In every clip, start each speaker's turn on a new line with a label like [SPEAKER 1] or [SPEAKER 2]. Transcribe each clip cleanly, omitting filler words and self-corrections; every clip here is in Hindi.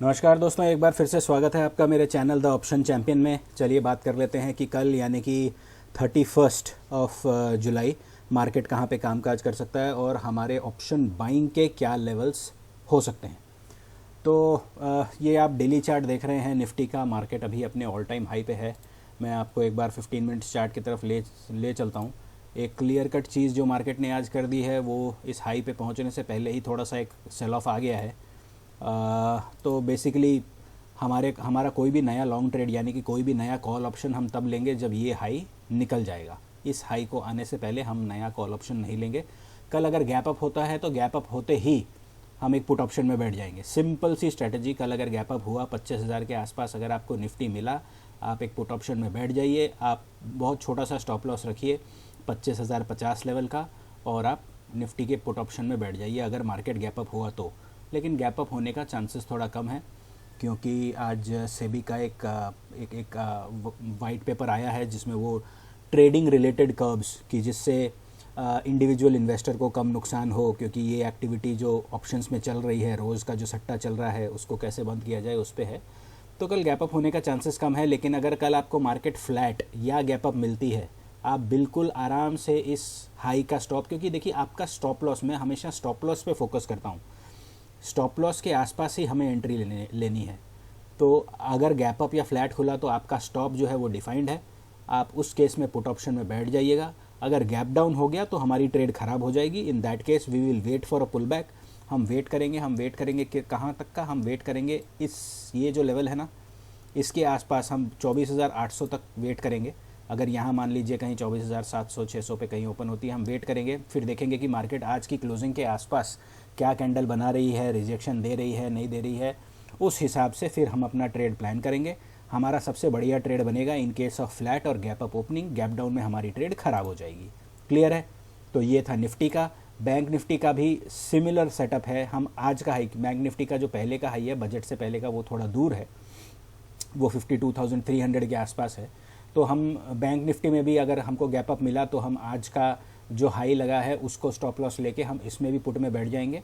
[SPEAKER 1] नमस्कार दोस्तों, एक बार फिर से स्वागत है आपका मेरे चैनल द ऑप्शन चैम्पियन में। चलिए बात कर लेते हैं कि कल यानी कि 31 ऑफ जुलाई मार्केट कहाँ पे कामकाज कर सकता है और हमारे ऑप्शन बाइंग के क्या लेवल्स हो सकते हैं। तो ये आप डेली चार्ट देख रहे हैं निफ्टी का। मार्केट अभी अपने ऑल टाइम हाई पे है। मैं आपको एक बार 15 मिनट्स चार्ट की तरफ ले चलता हूँ। एक क्लियर कट चीज़ जो मार्केट ने आज कर दी है वो इस हाई पे पहुँचने से पहले ही थोड़ा सा एक सेल ऑफ आ गया है। तो बेसिकली हमारा कोई भी नया लॉन्ग ट्रेड यानी कि कोई भी नया कॉल ऑप्शन हम तब लेंगे जब ये हाई निकल जाएगा। इस हाई को आने से पहले हम नया कॉल ऑप्शन नहीं लेंगे। कल अगर गैप अप होता है तो गैप अप होते ही हम एक पुट ऑप्शन में बैठ जाएंगे। सिंपल सी स्ट्रेटजी। कल अगर गैप अप हुआ 25,000 के आसपास अगर आपको निफ्टी मिला, आप एक पुट ऑप्शन में बैठ जाइए। आप बहुत छोटा सा स्टॉप लॉस रखिए 25,050 लेवल का और आप निफ्टी के पुट ऑप्शन में बैठ जाइए अगर मार्केट गैप अप हुआ तो। लेकिन गैप अप होने का चांसेस थोड़ा कम है क्योंकि आज सेबी का एक वाइट पेपर आया है जिसमें वो ट्रेडिंग रिलेटेड कर्व्स की जिससे इंडिविजुअल इन्वेस्टर को कम नुकसान हो, क्योंकि ये एक्टिविटी जो ऑप्शंस में चल रही है, रोज़ का जो सट्टा चल रहा है उसको कैसे बंद किया जाए उस पे है। तो कल गैप अप होने का चांसेस कम है। लेकिन अगर कल आपको मार्केट फ्लैट या गैप अप मिलती है, आप बिल्कुल आराम से इस हाई का स्टॉप, क्योंकि देखिए आपका स्टॉप लॉस, मैं हमेशा स्टॉप लॉस पे फोकस करता हूँ। स्टॉप लॉस के आसपास ही हमें एंट्री लेनी है। तो अगर गैप अप या फ्लैट खुला तो आपका स्टॉप जो है वो डिफाइंड है। आप उस केस में पुट ऑप्शन में बैठ जाइएगा। अगर गैप डाउन हो गया तो हमारी ट्रेड ख़राब हो जाएगी। In that case we will wait for a pull back. हम वेट करेंगे कि कहाँ तक का हम वेट करेंगे। ये जो लेवल है ना, इसके आसपास हम 24,800 तक वेट करेंगे। अगर यहाँ मान लीजिए कहीं 24,700 600 पे कहीं ओपन होती है, हम वेट करेंगे। फिर देखेंगे कि मार्केट आज की क्लोजिंग के आसपास क्या कैंडल बना रही है, रिजेक्शन दे रही है, नहीं दे रही है। उस हिसाब से फिर हम अपना ट्रेड प्लान करेंगे। हमारा सबसे बढ़िया ट्रेड बनेगा इन केस ऑफ फ्लैट और gap up opening. Gap down में हमारी ट्रेड ख़राब हो जाएगी। क्लियर है? तो ये था निफ्टी का। बैंक निफ्टी का भी सिमिलर सेटअप है। हम आज का हाई, बैंक निफ्टी का जो पहले का हाई है बजट से पहले का, वो थोड़ा दूर है, वो 52,300 के आसपास है। तो हम बैंक निफ्टी में भी अगर हमको गैप अप मिला तो हम आज का जो हाई लगा है उसको स्टॉप लॉस लेके हम इसमें भी पुट में बैठ जाएंगे।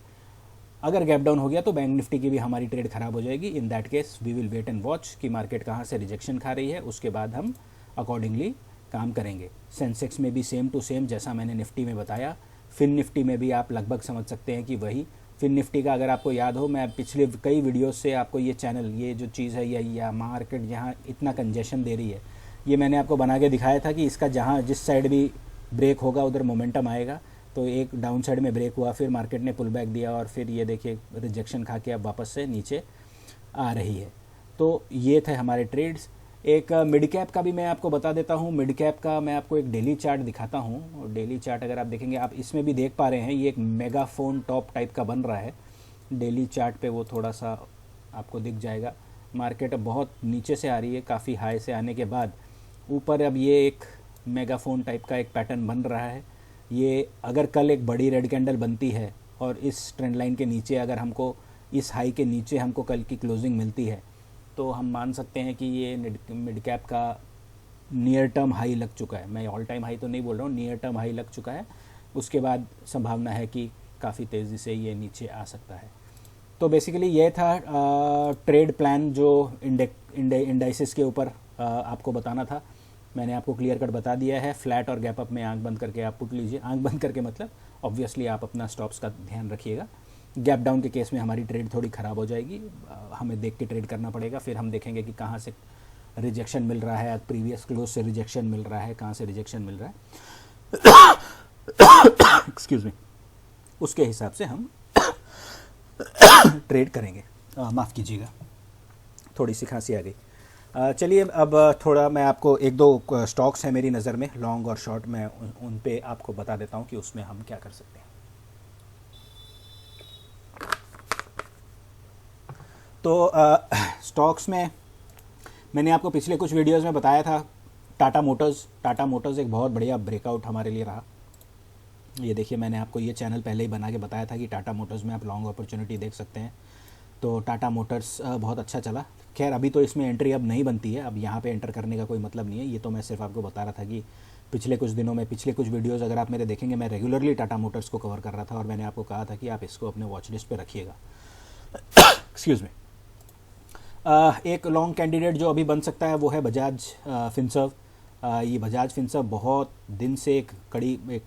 [SPEAKER 1] अगर गैप डाउन हो गया तो बैंक निफ्टी की भी हमारी ट्रेड खराब हो जाएगी। In that case we will wait and watch कि मार्केट कहाँ से रिजेक्शन खा रही है, उसके बाद हम अकॉर्डिंगली काम करेंगे। सेंसेक्स में भी सेम टू सेम जैसा मैंने निफ्टी में बताया, फिन निफ्टी में भी आप लगभग समझ सकते हैं कि वही। फिन निफ्टी का अगर आपको याद हो, मैं पिछले कई वीडियोस से आपको ये चैनल, ये जो चीज़ है या मार्केट जहाँ इतना कंजेशन दे रही है, ये मैंने आपको बना के दिखाया था कि इसका जहाँ जिस साइड भी ब्रेक होगा उधर मोमेंटम आएगा। तो एक डाउन साइड में ब्रेक हुआ, फिर मार्केट ने पुल बैक दिया और फिर ये देखिए रिजेक्शन खा के अब वापस से नीचे आ रही है। तो ये थे हमारे ट्रेड्स। एक मिड कैप का भी मैं आपको बता देता हूँ। मिड कैप का मैं आपको एक डेली चार्ट दिखाता हूँ। और डेली चार्ट अगर आप देखेंगे, आप इसमें भी देख पा रहे हैं, ये एक मेगाफोन टॉप टाइप का बन रहा है डेली चार्ट पे, वो थोड़ा सा आपको दिख जाएगा। मार्केट बहुत नीचे से आ रही है, काफ़ी हाई से आने के बाद ऊपर अब ये एक मेगाफोन टाइप का एक पैटर्न बन रहा है। ये अगर कल एक बड़ी रेड कैंडल बनती है और इस ट्रेंड लाइन के नीचे अगर हमको, इस हाई के नीचे हमको कल की क्लोजिंग मिलती है, तो हम मान सकते हैं कि ये मिड कैप का नियर टर्म हाई लग चुका है। मैं ऑल टाइम हाई तो नहीं बोल रहा हूँ, नियर टर्म हाई लग चुका है। उसके बाद संभावना है कि काफ़ी तेज़ी से ये नीचे आ सकता है। तो बेसिकली ये था ट्रेड प्लान जो इंडाइसिस के ऊपर आपको बताना था। मैंने आपको क्लियर कट बता दिया है। फ्लैट और गैप अप में आंख बंद करके आप पुट लीजिए। आंख बंद करके मतलब ऑब्वियसली आप अपना स्टॉप्स का ध्यान रखिएगा। गैप डाउन के केस में हमारी ट्रेड थोड़ी ख़राब हो जाएगी, हमें देख के ट्रेड करना पड़ेगा। फिर हम देखेंगे कि कहाँ से रिजेक्शन मिल रहा है, प्रीवियस क्लोज से रिजेक्शन मिल रहा है, कहाँ से रिजेक्शन मिल रहा है, एक्सक्यूज़ मी, उसके हिसाब से हम ट्रेड करेंगे। माफ़ कीजिएगा, थोड़ी सी खांसी आ गई। चलिए अब थोड़ा मैं आपको एक दो स्टॉक्स हैं मेरी नज़र में, लॉन्ग और शॉर्ट, मैं उन पे आपको बता देता हूँ कि उसमें हम क्या कर सकते हैं। तो स्टॉक्स में मैंने आपको पिछले कुछ वीडियोस में बताया था टाटा मोटर्स एक बहुत बढ़िया ब्रेकआउट हमारे लिए रहा। ये देखिए, मैंने आपको ये चैनल पहले ही बना के बताया था कि टाटा मोटर्स में आप लॉन्ग अपॉर्चुनिटी देख सकते हैं। तो टाटा मोटर्स बहुत अच्छा चला। खैर अभी तो इसमें एंट्री अब नहीं बनती है, अब यहाँ पे एंटर करने का कोई मतलब नहीं है। ये तो मैं सिर्फ आपको बता रहा था कि पिछले कुछ दिनों में, पिछले कुछ वीडियोस अगर आप मेरे देखेंगे, मैं रेगुलरली टाटा मोटर्स को कवर कर रहा था और मैंने आपको कहा था कि आप इसको अपने वॉच लिस्ट पे रखिएगा। Excuse me. एक लॉन्ग कैंडिडेट जो अभी बन सकता है वो है बजाज फिनसर्व। ये बजाज फिनसर्व बहुत दिन से एक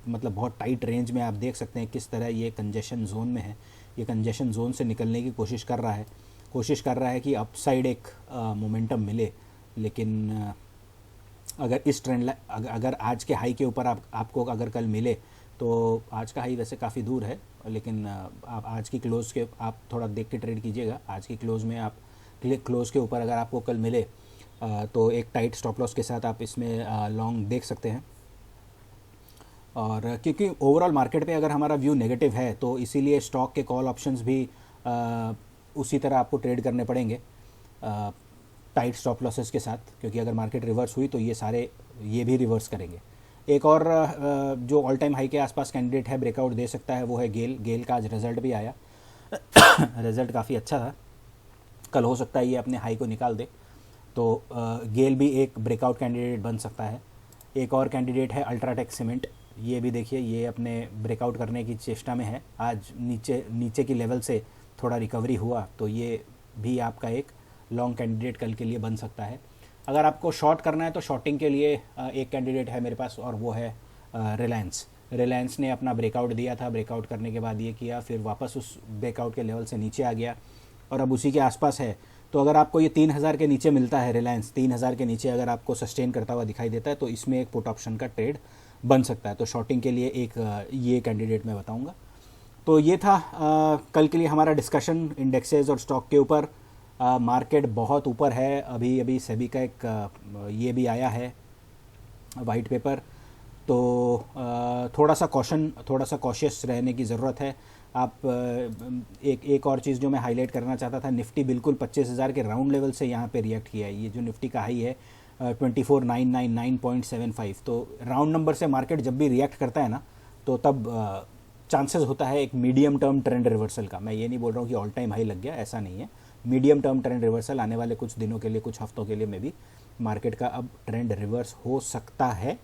[SPEAKER 1] मतलब बहुत टाइट रेंज में आप देख सकते हैं किस तरह ये कंजेशन जोन में है। ये कंजेशन जोन से निकलने की कोशिश कर रहा है कि अपसाइड एक मोमेंटम मिले। लेकिन अगर इस ट्रेंड अगर आज के हाई के ऊपर आपको अगर कल मिले तो आज का हाई वैसे काफ़ी दूर है, लेकिन आप आज की क्लोज़ के आप थोड़ा देख के ट्रेड कीजिएगा। आज की क्लोज़ में आप क्लोज़ के ऊपर अगर आपको कल मिले तो एक टाइट स्टॉप लॉस के साथ आप इसमें लॉन्ग देख सकते हैं। और क्योंकि ओवरऑल मार्केट पे अगर हमारा व्यू नेगेटिव है तो इसीलिए स्टॉक के कॉल ऑप्शंस भी उसी तरह आपको ट्रेड करने पड़ेंगे टाइट स्टॉप लॉसेस के साथ, क्योंकि अगर मार्केट रिवर्स हुई तो ये भी रिवर्स करेंगे। एक और जो ऑल टाइम हाई के आसपास कैंडिडेट है ब्रेकआउट दे सकता है वो है गेल का आज रिज़ल्ट भी आया रिज़ल्ट काफ़ी अच्छा था। कल हो सकता है ये अपने हाई को निकाल दे, तो गेल भी एक ब्रेकआउट कैंडिडेट बन सकता है। एक और कैंडिडेट है अल्ट्राटेक सीमेंट। ये भी देखिए ये अपने ब्रेकआउट करने की चेष्टा में है। आज नीचे की लेवल से थोड़ा रिकवरी हुआ तो ये भी आपका एक लॉन्ग कैंडिडेट कल के लिए बन सकता है। अगर आपको शॉर्ट करना है तो शॉर्टिंग के लिए एक कैंडिडेट है मेरे पास और वो है रिलायंस ने अपना ब्रेकआउट दिया था। ब्रेकआउट करने के बाद ये किया, फिर वापस उस ब्रेकआउट के लेवल से नीचे आ गया और अब उसी के आसपास है। तो अगर आपको ये 3000 के नीचे मिलता है, रिलायंस 3000 के नीचे अगर आपको सस्टेन करता हुआ दिखाई देता है तो इसमें एक पुट ऑप्शन का ट्रेड बन सकता है। तो शॉर्टिंग के लिए एक ये कैंडिडेट मैं बताऊँगा। तो ये था कल के लिए हमारा डिस्कशन इंडेक्सेस और स्टॉक के ऊपर। मार्केट बहुत ऊपर है। अभी सेबी का एक ये भी आया है वाइट पेपर, तो थोड़ा सा कॉशियस रहने की ज़रूरत है। आप एक और चीज़ जो मैं हाईलाइट करना चाहता था, निफ्टी बिल्कुल 25,000 के राउंड लेवल से यहाँ पे रिएक्ट किया है। ये जो निफ्टी का हाई है 24,999.75, तो राउंड नंबर से मार्केट जब भी रिएक्ट करता है ना तो तब चांसेस होता है एक मीडियम टर्म ट्रेंड रिवर्सल का। मैं ये नहीं बोल रहा हूँ कि ऑल टाइम हाई लग गया, ऐसा नहीं है। मीडियम टर्म ट्रेंड रिवर्सल आने वाले कुछ दिनों के लिए, कुछ हफ्तों के लिए में भी मार्केट का अब ट्रेंड रिवर्स हो सकता है।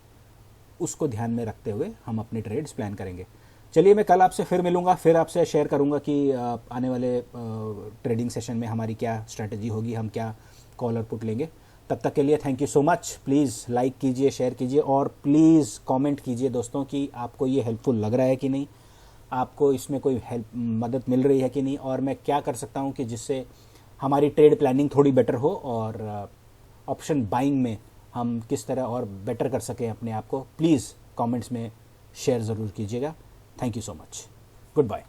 [SPEAKER 1] उसको ध्यान में रखते हुए हम अपने ट्रेड्स प्लान करेंगे। चलिए मैं कल आपसे फिर मिलूँगा, फिर आपसे शेयर करूँगा कि आने वाले ट्रेडिंग सेशन में हमारी क्या स्ट्रैटेजी होगी, हम क्या कॉल और पुट लेंगे। तब तक के लिए thank you so much. Please like कीजिए, शेयर कीजिए और प्लीज़ कमेंट कीजिए दोस्तों कि आपको ये हेल्पफुल लग रहा है कि नहीं, आपको इसमें कोई मदद मिल रही है कि नहीं, और मैं क्या कर सकता हूँ कि जिससे हमारी ट्रेड प्लानिंग थोड़ी बेटर हो और ऑप्शन बाइंग में हम किस तरह और बेटर कर सकें अपने आप को। प्लीज़ कमेंट्स में शेयर ज़रूर कीजिएगा। Thank you so much. Good bye.